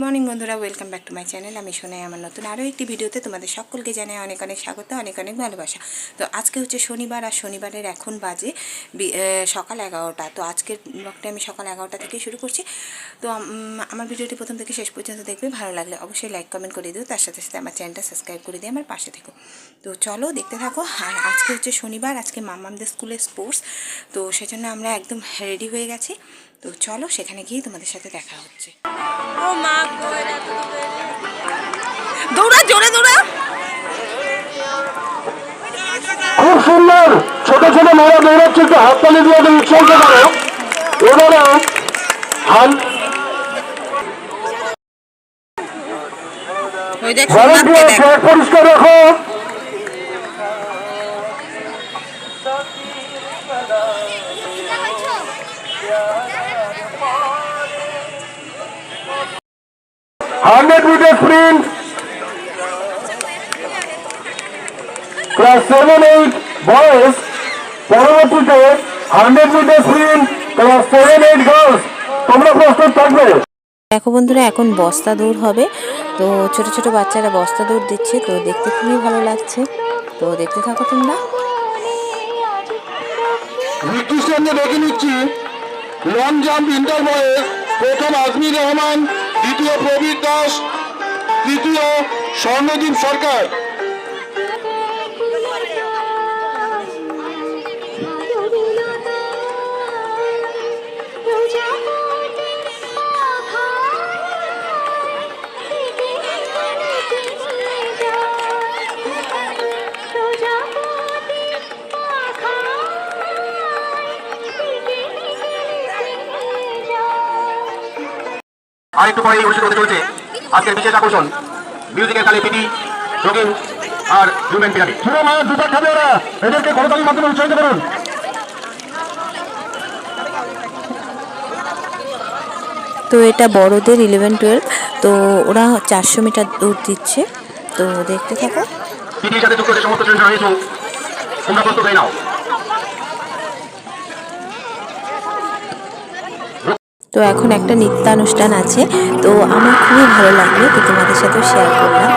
Morning বন্ধুরা, welcome back to my channel. আমি শোনাই আমার নতুন আরও একটি ভিডিওতে তোমাদের সকলকে জানাই অনেক অনেক স্বাগত, অনেক অনেক ভালোবাসা। তো আজকে হচ্ছে শনিবার, আর শনিবারের এখন বাজে সকাল 11টা। তো আজকের ব্লগটা আমি সকাল 11টা থেকে শুরু করছি। তো আমার ভিডিওটি প্রথম থেকে শেষ পর্যন্ত দেখবে, ভালো লাগলে অবশ্যই লাইক কমেন্ট করে দিও, তার সাথে সাথে আমার চ্যানেলটা সাবস্ক্রাইব করে দিয়ে আমার পাশে থেকো। তো চলো দেখতে থাকো। আর আজকে হচ্ছে শনিবার, আজকে মামামদের স্কুলে স্পোর্টস, তো সেজন্য আমরা একদম রেডি হয়ে গেছি। তো চলো সেখানে গিয়ে তোমাদের সাথে দেখা হচ্ছে। ও মা, দৌড়া, জোরে দৌড়া। খুব সুন্দর ছোট ছোট মেয়েরা দৌড়াচ্ছে, একটু হাততালি দিয়ে উৎসাহিত করো। এবারে পরিষ্কার রাখো। Hundred metre sprint class 7-8 boys, পরবর্তীতে 100 মিটার স্প্রিন্ট ক্লাস 7-8 গার্লস। তোমরা প্রস্তুত থাকবে। দেখো বন্ধুরা, এখন বস্তা দৌড় হবে। তো ছোট ছোট বাচ্চারা বস্তা দৌড় দিচ্ছে, তো দেখতে খুবই ভালো লাগছে। তো দেখতে থাকো তোমরা। সামনে দেখে নিচ্ছি লং জাম্প ইন্টার বয়েজ। প্রথম আজমির রহমান, দ্বিতীয় প্রবীর দাস, তৃতীয় স্বর্ণদীপ সরকার। আরেকটু পরে এই অনুষ্ঠিত হতে চলছে আজকের বিশেষ আকর্ষণ, মিউজিকের তালে পিটি, রঙিন আর হিউম্যান পিরামিড। দুটা খাবে ওরা, এদেরকে করতালির মাধ্যমে উৎসাহিত করুন। তো এটা বড়দের 11-12, তো ওরা 400 মিটার দৌড় দিচ্ছে। তো দেখতে থাকো। পিটির সাথে যুক্ত যে সমস্ত ট্রেন রয়েছে, তোমরা প্রস্তুত হয়ে নাও। তো এখন একটা নৃত্যানুষ্ঠান আছে, তো আমার খুবই ভালো লাগলো, তো তোমাদের সাথেও শেয়ার করলাম।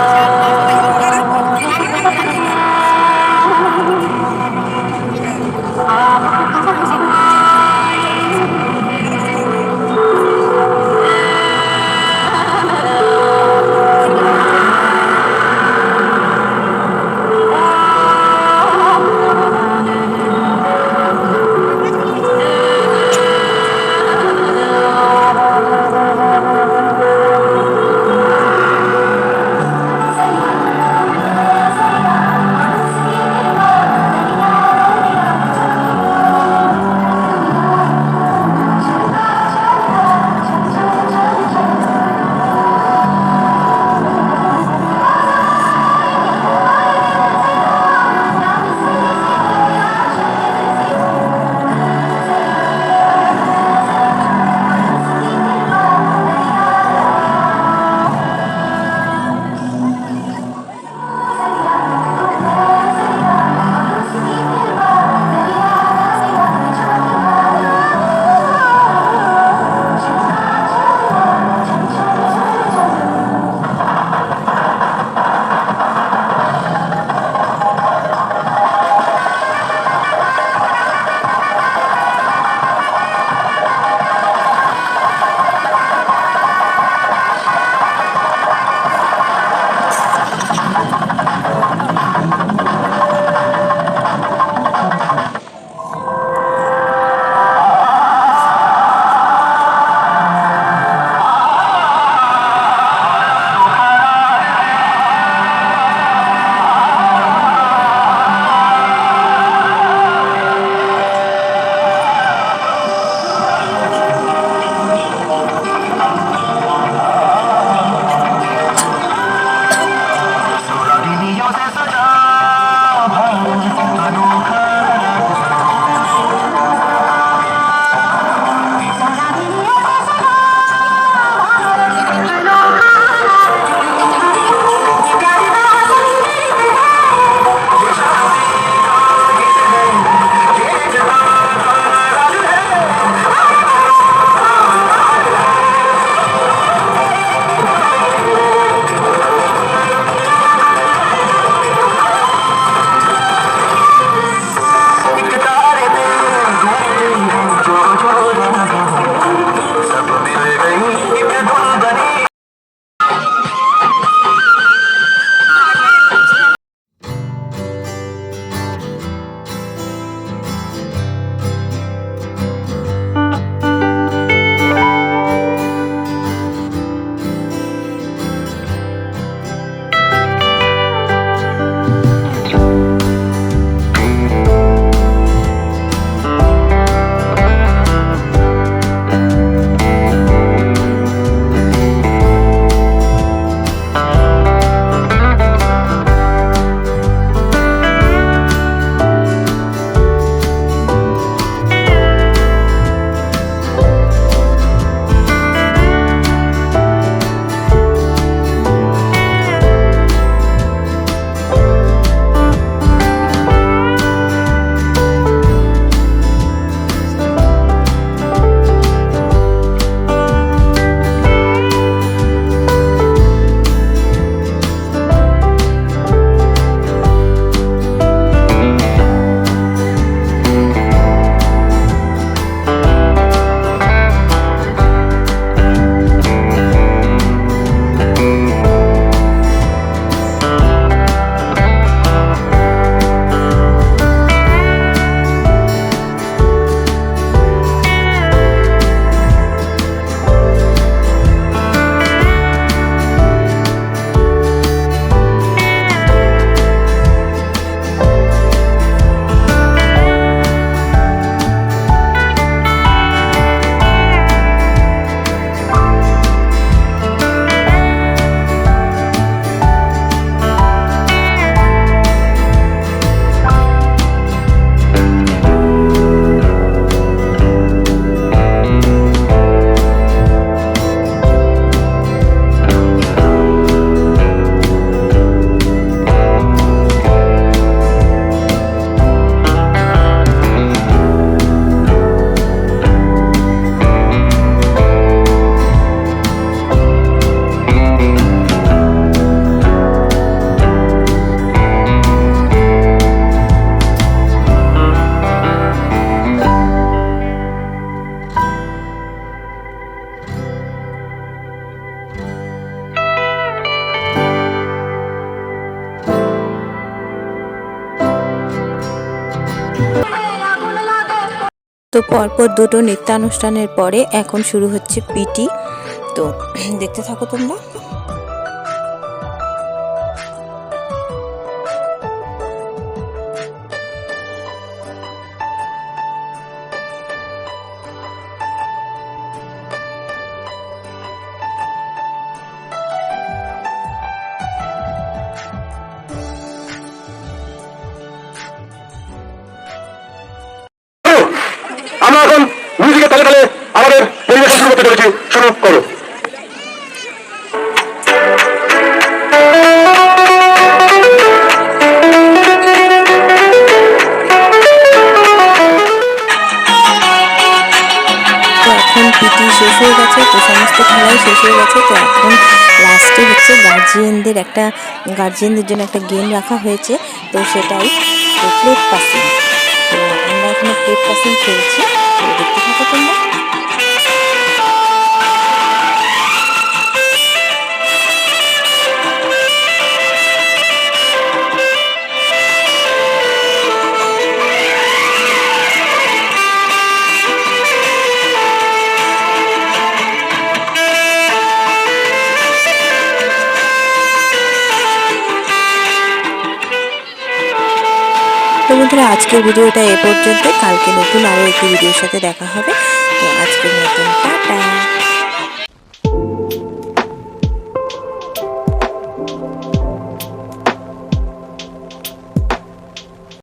তো পরপর দুটো নৃত্যানুষ্ঠানের পরে এখন শুরু হচ্ছে পিটি। তো দেখতে থাকো তোমরা। আমরা এখন মিউজিকের তালে তালে আমাদের পরিবেশন শুরু করতে চলেছি। শুরু করো। তো এখন পিটি শেষ হয়ে গেছে, তো সমস্ত খেলাই শেষ হয়ে গেছে। তো এখন লাস্টে হচ্ছে গার্জিয়ানদের জন্য একটা গেম রাখা হয়েছে, তো সেটাই তো প্লেট পাসিং। তো আমরা এখানে প্লেট পাসিং খেলছি, তো দেখতে থাকো তোমরা। তো বন্ধুরা, আজকের ভিডিওটা এ পর্যন্ত। কালকে নতুন আরও একটি ভিডিওর সাথে দেখা হবে। তো আজকের মতন